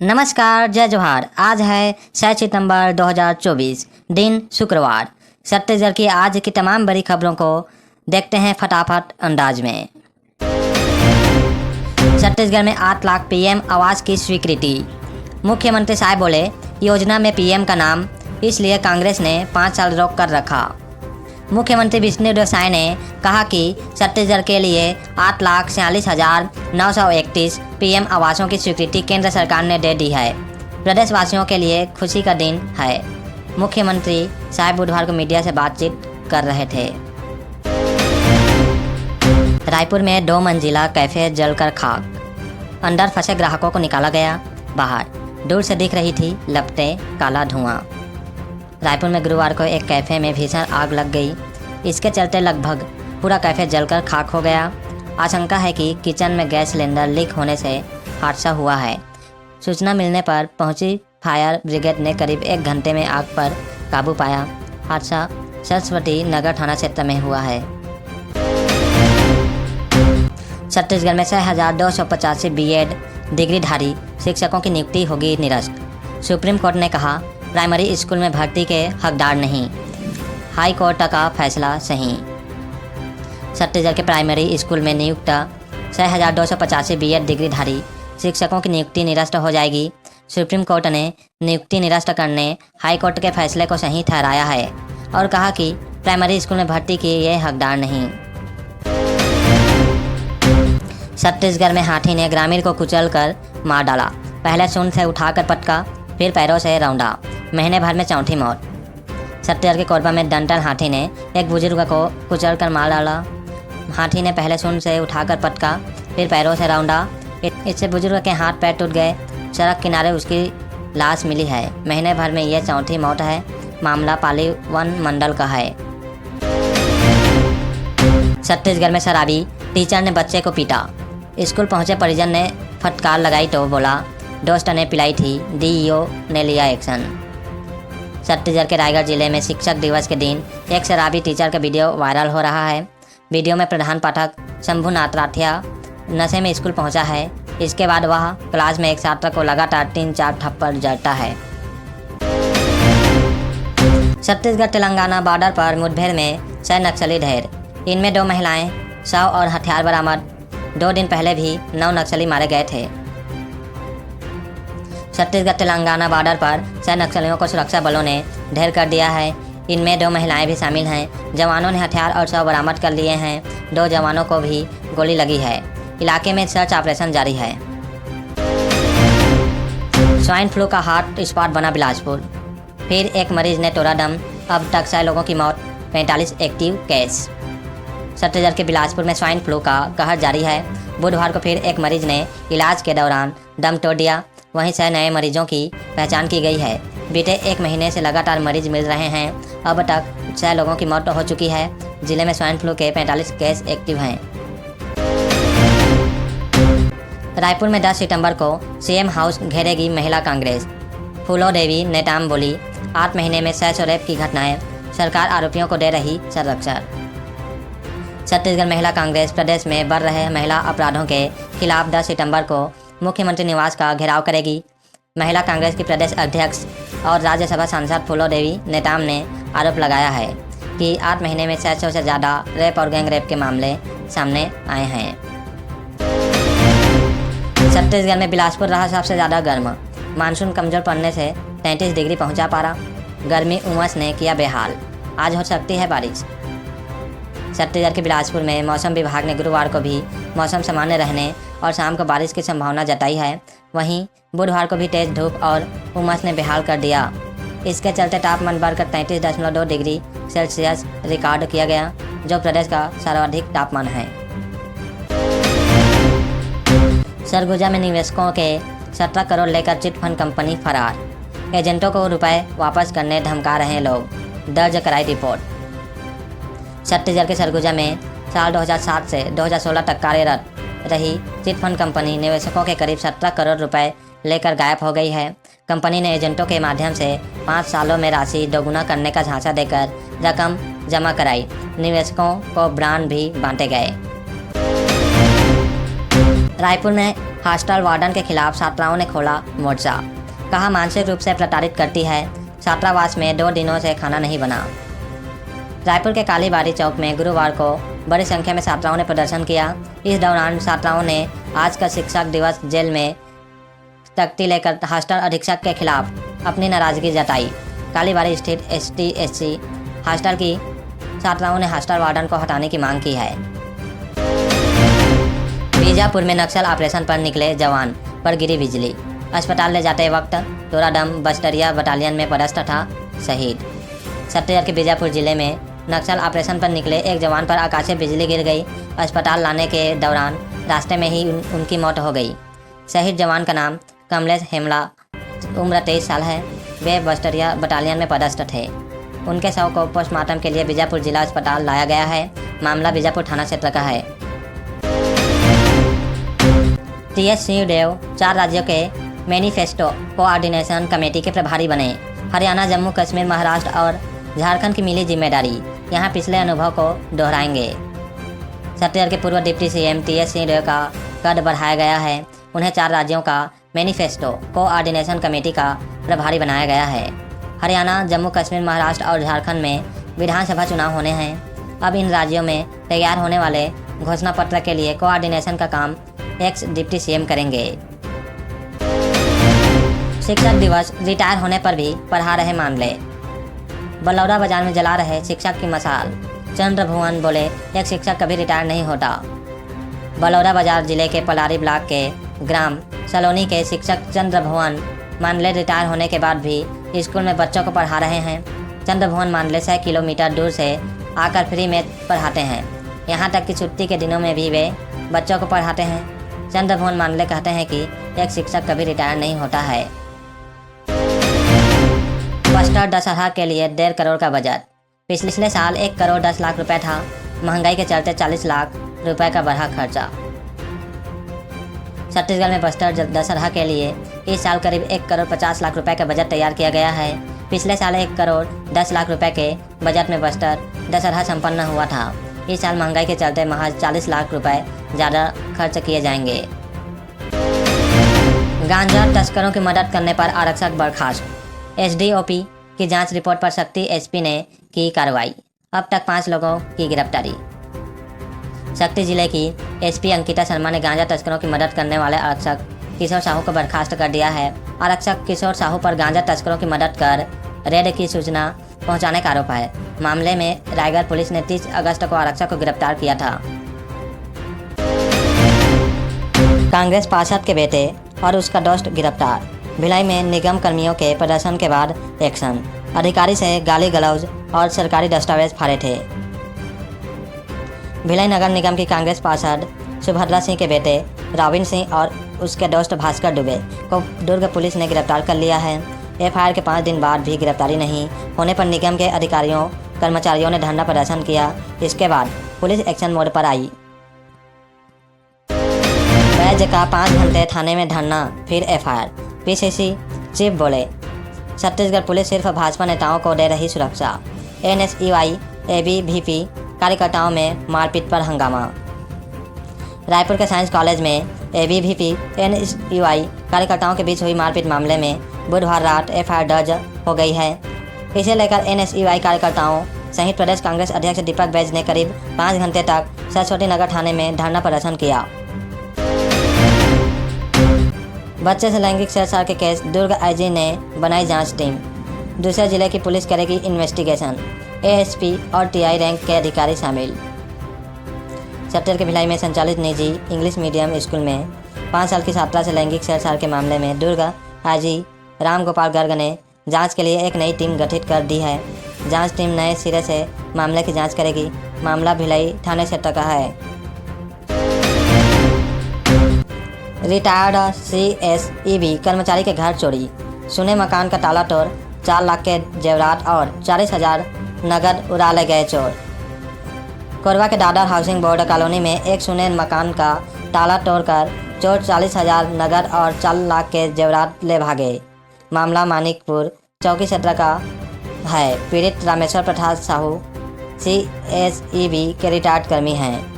नमस्कार, जय जोहार। आज है 7 सितंबर 2024, दिन शुक्रवार। छत्तीसगढ़ की आज की तमाम बड़ी खबरों को देखते हैं फटाफट अंदाज में। छत्तीसगढ़ में 8 लाख पीएम आवास की स्वीकृति। मुख्यमंत्री साहब बोले, योजना में पीएम का नाम इसलिए कांग्रेस ने 5 साल रोक कर रखा। मुख्यमंत्री विष्णुदेव साय ने कहा कि छत्तीसगढ़ के लिए 8,46,931 पीएम आवासों की स्वीकृति केंद्र सरकार ने दे दी है। प्रदेशवासियों के लिए खुशी का दिन है। मुख्यमंत्री साहब बुधवार को मीडिया से बातचीत कर रहे थे। रायपुर में 2 मंजिला कैफे जलकर खाक। अंदर फंसे ग्राहकों को निकाला गया बाहर। दूर से दिख रही थी लपटे काला धुआं। रायपुर में गुरुवार को एक कैफ़े में भीषण आग लग गई। इसके चलते लगभग पूरा कैफ़े जलकर खाक हो गया। आशंका है कि किचन में गैस सिलेंडर लीक होने से हादसा हुआ है। सूचना मिलने पर पहुंची फायर ब्रिगेड ने करीब 1 घंटे में आग पर काबू पाया। हादसा सरस्वती नगर थाना क्षेत्र में हुआ है। छत्तीसगढ़ में 6,285 बीएड डिग्रीधारी शिक्षकों की नियुक्ति होगी निरस्त। सुप्रीम कोर्ट ने कहा, प्राइमरी स्कूल में भर्ती के हकदार नहीं। हाई कोर्ट का फैसला सही। छत्तीसगढ़ के प्राइमरी स्कूल में नियुक्त 6,285 बीएड डिग्रीधारी शिक्षकों की नियुक्ति निरस्त हो जाएगी। सुप्रीम कोर्ट ने नियुक्ति निरस्त करने हाई कोर्ट के फैसले को सही ठहराया है और कहा कि प्राइमरी स्कूल में भर्ती के ये हकदार नहीं। छत्तीसगढ़ में हाथी ने ग्रामीण को कुचल कर मार डाला। पहले सूंड से उठाकर पटका, फिर पैरों से रौंदा। महीने भर में चौथी मौत। छत्तीसगढ़ के कोरबा में दंतल हाथी ने एक बुजुर्ग को कुचल कर मार डाला। हाथी ने पहले सूंड से उठाकर पटका, फिर पैरों से रौंदा। इससे बुजुर्ग के हाथ पैर टूट गए। सड़क किनारे उसकी लाश मिली है। महीने भर में यह चौथी मौत है। मामला पाली वन मंडल का है। छत्तीसगढ़ में शराबी टीचर ने बच्चे को पीटा। स्कूल पहुंचे परिजन ने फटकार लगाई तो बोला, दोस्त ने पिलाई थी। डीईओ ने लिया एक्शन। छत्तीसगढ़ के रायगढ़ जिले में शिक्षक दिवस के दिन एक शराबी टीचर का वीडियो वायरल हो रहा है। वीडियो में प्रधान पाठक शंभुनाथ राठिया नशे में स्कूल पहुंचा है। इसके बाद वह क्लास में एक छात्र को लगातार 3-4 थप्पड़ जड़ता है। छत्तीसगढ़ तेलंगाना बॉर्डर पर मुठभेड़ में 6 नक्सली ढेर। इनमें 2 महिलाएं, शव और हथियार बरामद। 2 दिन पहले भी 9 नक्सली मारे गए थे। छत्तीसगढ़ तेलंगाना बॉर्डर पर 6 नक्सलियों को सुरक्षा बलों ने ढेर कर दिया है। इनमें 2 महिलाएं भी शामिल हैं। जवानों ने हथियार और शव बरामद कर लिए हैं। 2 जवानों को भी गोली लगी है। इलाके में सर्च ऑपरेशन जारी है। स्वाइन फ्लू का हॉट स्पॉट बना बिलासपुर। फिर एक मरीज ने तोड़ा दम। अब तक 6 लोगों की मौत, 45 एक्टिव केस। छत्तीसगढ़ के बिलासपुर में स्वाइन फ्लू का कहर जारी है। बुधवार को फिर एक मरीज ने इलाज के दौरान दम तोड़ दिया। वहीं 6 नए मरीजों की पहचान की गई है। बीते 1 महीने से लगातार मरीज मिल रहे हैं। अब तक 6 लोगों की मौत हो चुकी है। जिले में स्वाइन फ्लू के 45 केस एक्टिव हैं। रायपुर में 10 सितंबर को सीएम हाउस घेरेगी महिला कांग्रेस। फूलो देवी नेताम बोली, 8 महीने में 600 रेप की घटनाएं। सरकार आरोपियों को दे रही संरक्षण। छत्तीसगढ़ महिला कांग्रेस प्रदेश में बढ़ रहे महिला अपराधों के खिलाफ 10 सितंबर को मुख्यमंत्री निवास का घेराव करेगी। महिला कांग्रेस की प्रदेश अध्यक्ष और राज्यसभा सांसद फूलो देवी नेताम ने आरोप लगाया है कि 8 महीने में 600 से ज़्यादा रेप और गैंग रेप के मामले सामने आए हैं। छत्तीसगढ़ में बिलासपुर रहा सबसे ज़्यादा गर्म। मानसून कमज़ोर पड़ने से 33 डिग्री पहुंचा पारा। गर्मी उमस ने किया बेहाल। आज हो सकती है बारिश। छत्तीसगढ़ के बिलासपुर में मौसम विभाग ने गुरुवार को भी मौसम सामान्य रहने और शाम को बारिश की संभावना जताई है। वहीं बुधवार को भी तेज धूप और उमस ने बेहाल कर दिया। इसके चलते तापमान बढ़कर 33.2 डिग्री सेल्सियस रिकॉर्ड किया गया, जो प्रदेश का सर्वाधिक तापमान है। सरगुजा में निवेशकों के 17 करोड़ लेकर चिटफंड कंपनी फरार। एजेंटों को रुपए वापस करने धमका रहे लोग। दर्ज कराई रिपोर्ट। छत्तीसगढ़ के सरगुजा में साल 2007 से 2016 तक कार्यरत रही चिटफंड कंपनी निवेशकों के करीब 17 करोड़ रुपए लेकर गायब हो गई है। कंपनी ने एजेंटों के माध्यम से 5 सालों में राशि दोगुना करने का झांसा देकर रकम जमा कराई। निवेशकों को ब्रांड भी बांटे गए। रायपुर में हॉस्टल वार्डन के खिलाफ छात्राओं ने खोला मोर्चा। कहा मानसिक रूप से प्रताड़ित करती है, छात्रावास में 2 दिनों से खाना नहीं बना। रायपुर के कालीबाड़ी चौक में गुरुवार को बड़ी संख्या में छात्राओं ने प्रदर्शन किया। इस दौरान छात्राओं ने आज का शिक्षक दिवस जेल में तख्ती लेकर हॉस्टल अधीक्षक के खिलाफ अपनी नाराजगी जताई। कालीबाड़ी स्थित ST/SC हॉस्टल की छात्राओं ने हॉस्टल वार्डन को हटाने की मांग की है। बीजापुर में नक्सल ऑपरेशन पर निकले जवान पर गिरी बिजली। अस्पताल ले जाते वक्त तोराडम बस्टरिया बटालियन में पदस्थ था शहीद। छत्तीसगढ़ के बीजापुर जिले में नक्सल ऑपरेशन पर निकले एक जवान पर आकाशीय बिजली गिर गई। अस्पताल लाने के दौरान रास्ते में ही उनकी मौत हो गई। शहीद जवान का नाम कमलेश हेमला, उम्र 23 साल है। वे बस्टरिया बटालियन में पदस्थ थे। उनके शव को पोस्टमार्टम के लिए बीजापुर जिला अस्पताल लाया गया है। मामला बीजापुर थाना क्षेत्र का है। TS सिंहदेव 4 राज्यों के मैनिफेस्टो कोऑर्डिनेशन कमेटी के प्रभारी बने। हरियाणा, जम्मू कश्मीर, महाराष्ट्र और झारखंड की मिली जिम्मेदारी, यहाँ पिछले अनुभव को दोहराएंगे। छत्तीसगढ़ के पूर्व डिप्टी CM TS सिंहदेव का कद बढ़ाया गया है। उन्हें 4 राज्यों का मैनिफेस्टो कोऑर्डिनेशन कमेटी का प्रभारी बनाया गया है। हरियाणा, जम्मू कश्मीर, महाराष्ट्र और झारखंड में विधानसभा चुनाव होने हैं। अब इन राज्यों में तैयार होने वाले घोषणा पत्र के लिए कोऑर्डिनेशन का काम एक्स डिप्टी CM करेंगे। शिक्षक दिवस, रिटायर होने पर भी पढ़ा रहे मामले। बलौदा बाजार में जला रहे शिक्षक की मशाल। चंद्र भुवन बोले, एक शिक्षक कभी रिटायर नहीं होता। बलौदा बाजार जिले के पलारी ब्लॉक के ग्राम सलोनी के शिक्षक चंद्र भुवन मानले रिटायर होने के बाद भी स्कूल में बच्चों को पढ़ा रहे हैं। चंद्र भुवन मानले 6 किलोमीटर दूर से आकर फ्री में पढ़ाते हैं। यहाँ तक कि छुट्टी के दिनों में भी वे बच्चों को पढ़ाते हैं। चंद्र भुवन मानले कहते हैं कि एक शिक्षक कभी रिटायर नहीं होता है। बस्टर दशहरा के लिए 1.5 करोड़ का बजट। पिछले साल 1 करोड़ 10 लाख रुपए था। महंगाई के चलते 40 लाख रुपए का बढ़ा खर्चा। छत्तीसगढ़ में बस्तर दशहरा के लिए इस साल करीब 1 करोड़ 50 लाख रुपए का बजट तैयार किया गया है। पिछले साल 1 करोड़ 10 लाख रुपए के बजट में बस्तर दशहरा संपन्न हुआ था। इस साल महंगाई के चलते महज 40 लाख रुपए ज़्यादा खर्च किए जाएंगे। गांजा तस्करों की मदद करने पर आरक्षक बर्खास्त। SDOP की जांच रिपोर्ट पर शक्ति SP ने की कार्रवाई। अब तक 5 लोगों की गिरफ्तारी। शक्ति जिले की SP अंकिता शर्मा ने गांजा तस्करों की मदद करने वाले आरक्षक किशोर साहू को बर्खास्त कर दिया है। आरक्षक किशोर साहू पर गांजा तस्करों की मदद कर रेड की सूचना पहुंचाने का आरोप है। मामले में रायगढ़ पुलिस ने 30 अगस्त को आरक्षक को गिरफ्तार किया था। कांग्रेस पार्षद के बेटे और उसका दोस्त गिरफ्तार। भिलाई में निगम कर्मियों के प्रदर्शन के बाद एक्शन। अधिकारी से गाली गलौज और सरकारी दस्तावेज फाड़े थे। भिलाई नगर निगम की कांग्रेस पार्षद सुभद्रा सिंह के बेटे राविन सिंह और उसके दोस्त भास्कर दुबे को दुर्ग पुलिस ने गिरफ्तार कर लिया है। FIR के 5 दिन बाद भी गिरफ्तारी नहीं होने पर निगम के अधिकारियों कर्मचारियों ने धरना प्रदर्शन किया। इसके बाद पुलिस एक्शन मोड पर आई। वैद्य का 5 घंटे थाने में धरना, फिर FIR। PCC चीफ बोले, छत्तीसगढ़ पुलिस सिर्फ भाजपा नेताओं को दे रही सुरक्षा। NSUI ABVP कार्यकर्ताओं में मारपीट पर हंगामा। रायपुर के साइंस कॉलेज में ABVP NSUI कार्यकर्ताओं के बीच हुई मारपीट मामले में बुधवार रात FIR दर्ज हो गई है। इसे लेकर NSUI कार्यकर्ताओं सहित प्रदेश कांग्रेस अध्यक्ष दीपक बैज ने करीब 5 घंटे तक सरस्वती नगर थाने में धरना प्रदर्शन किया। बच्चे से लैंगिक छेड़छाड़ के केस, दुर्ग IG ने बनाई जांच टीम। दूसरे जिले की पुलिस करेगी इन्वेस्टिगेशन। ASP और TI रैंक के अधिकारी शामिल। छत्तीसगढ़ के भिलाई में संचालित निजी इंग्लिश मीडियम स्कूल में 5 साल की छात्रा से लैंगिक छेड़छाड़ के मामले में दुर्ग IG राम गोपाल गर्ग ने जांच के लिए एक नई टीम गठित कर दी है। जांच टीम नए सिरे से मामले की जांच करेगी। मामला भिलाई थाने क्षेत्र का है। रिटायर्ड CSEB कर्मचारी के घर चोरी। सुने मकान का ताला तोड़ 4 लाख के जेवरात और 40,000 नगद उड़ा ले गए चोर। कोरबा के दादर हाउसिंग बोर्ड कॉलोनी में एक सुने मकान का ताला तोड़कर चोर 40,000 नगद और 4 लाख के जेवरात ले भागे। मामला मानिकपुर चौकी क्षेत्र का है। पीड़ित रामेश्वर प्रसाद साहू CSEB के रिटायर्ड कर्मी हैं।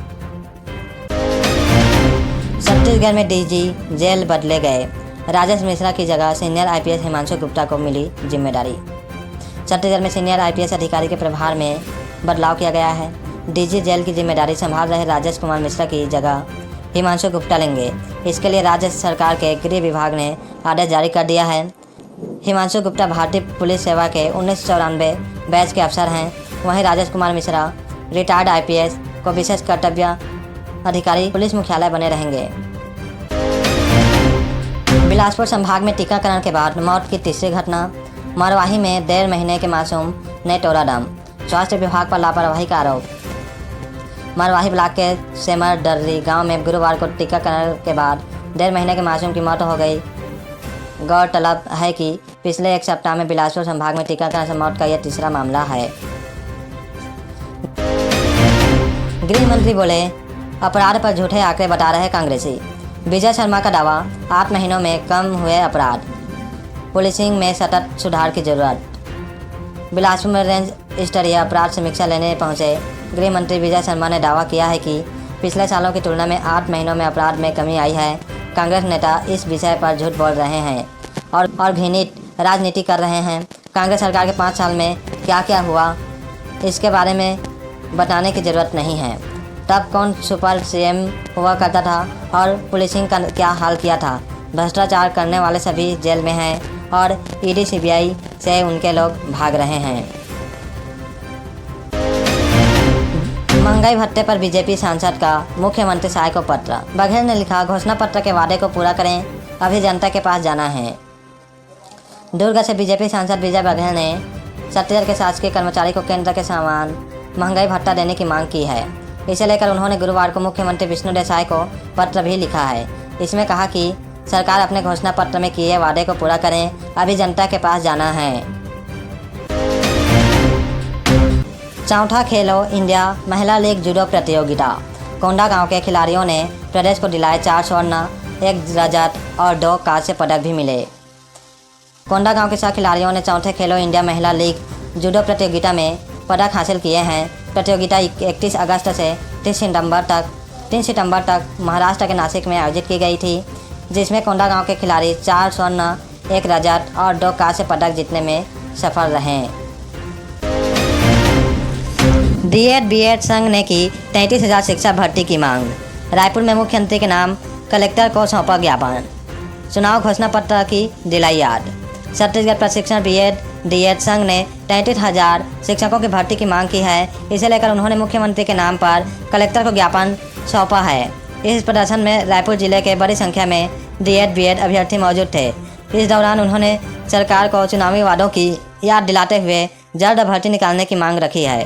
छत्तीसगढ़ में डीजी जेल बदले गए। राजेश मिश्रा की जगह सीनियर आईपीएस हिमांशु गुप्ता को मिली जिम्मेदारी। छत्तीसगढ़ में सीनियर आईपीएस अधिकारी के प्रभार में बदलाव किया गया है। डीजी जेल की जिम्मेदारी संभाल रहे राजेश कुमार मिश्रा की जगह हिमांशु गुप्ता लेंगे। इसके लिए राज्य सरकार के गृह विभाग ने आदेश जारी कर दिया है। हिमांशु गुप्ता भारतीय पुलिस सेवा के 1994 बैच के अफसर हैं। वहीं राजेश कुमार मिश्रा रिटायर्ड आईपीएस को विशेष कर्तव्य अधिकारी पुलिस मुख्यालय बने रहेंगे। बिलासपुर संभाग में टीकाकरण के बाद मौत की तीसरी घटना। मरवाही में 1.5 महीने के मासूम ने तोड़ा दम। स्वास्थ्य विभाग पर लापरवाही का आरोप। मरवाही ब्लॉक के सेमर डर्री गांव में गुरुवार को टीकाकरण के बाद 1.5 महीने के मासूम की मौत हो गई। गौरतलब है कि पिछले एक सप्ताह में बिलासपुर संभाग में टीकाकरण से मौत का यह तीसरा मामला है। गृह मंत्री बोले, अपराध पर झूठे आंकड़े बता रहे कांग्रेसी। विजय शर्मा का दावा, 8 महीनों में कम हुए अपराध। पुलिसिंग में सतत सुधार की जरूरत। बिलासपुर में रेंज स्तरीय अपराध समीक्षा लेने पहुंचे गृह मंत्री विजय शर्मा ने दावा किया है कि पिछले सालों की तुलना में 8 महीनों में अपराध में कमी आई है। कांग्रेस नेता इस विषय पर झूठ बोल रहे हैं और घृणित राजनीति कर रहे हैं। कांग्रेस सरकार के 5 साल में क्या क्या हुआ इसके बारे में बताने की ज़रूरत नहीं है। तब कौन सुपर सीएम हुआ करता था और पुलिसिंग का क्या हाल किया था। भ्रष्टाचार करने वाले सभी जेल में हैं और ईडी सीबीआई से उनके लोग भाग रहे हैं। महंगाई भत्ते पर बीजेपी सांसद का मुख्यमंत्री साय को पत्र। बघेल ने लिखा, घोषणा पत्र के वादे को पूरा करें, अभी जनता के पास जाना है। दुर्ग से बीजेपी सांसद विजय बघेल ने छत्तीसगढ़ के शासकीय कर्मचारी को केंद्र के समान महंगाई भत्ता देने की मांग की है। इसे लेकर उन्होंने गुरुवार को मुख्यमंत्री विष्णुदेव साय को पत्र भी लिखा है। इसमें कहा कि सरकार अपने घोषणा पत्र में किए वादे को पूरा करें, अभी जनता के पास जाना है। चौथा खेलो इंडिया महिला लीग जूडो प्रतियोगिता। कोंडागांव के खिलाड़ियों ने प्रदेश को दिलाए 4 स्वर्ण, 1 रजत और 2 कांस्य पदक भी मिले। कोंडागांव के 6 खिलाड़ियों ने चौथे खेलो इंडिया महिला लीग जूडो प्रतियोगिता में पदक हासिल किए हैं। प्रतियोगिता 31 अगस्त से 3 सितंबर तक महाराष्ट्र के नासिक में आयोजित की गई थी, जिसमें कोंडागांव के खिलाड़ी 4 स्वर्ण, 1 रजत और 2 कांस्य पदक जीतने में सफल रहे। डीएड बीएड संघ ने की 33,000 शिक्षा भर्ती की मांग। रायपुर में मुख्यमंत्री के नाम कलेक्टर को सौंपा ज्ञापन। चुनाव घोषणा पत्र की दिलाई याद। छत्तीसगढ़ प्रशिक्षण बीएड डीएड संघ ने 33,000 शिक्षकों की भर्ती की मांग की है। इसे लेकर उन्होंने मुख्यमंत्री के नाम पर कलेक्टर को ज्ञापन सौंपा है। इस प्रदर्शन में रायपुर जिले के बड़ी संख्या में डीएड बीएड अभ्यर्थी मौजूद थे। इस दौरान उन्होंने सरकार को चुनावी वादों की याद दिलाते हुए जल्द भर्ती निकालने की मांग रखी है।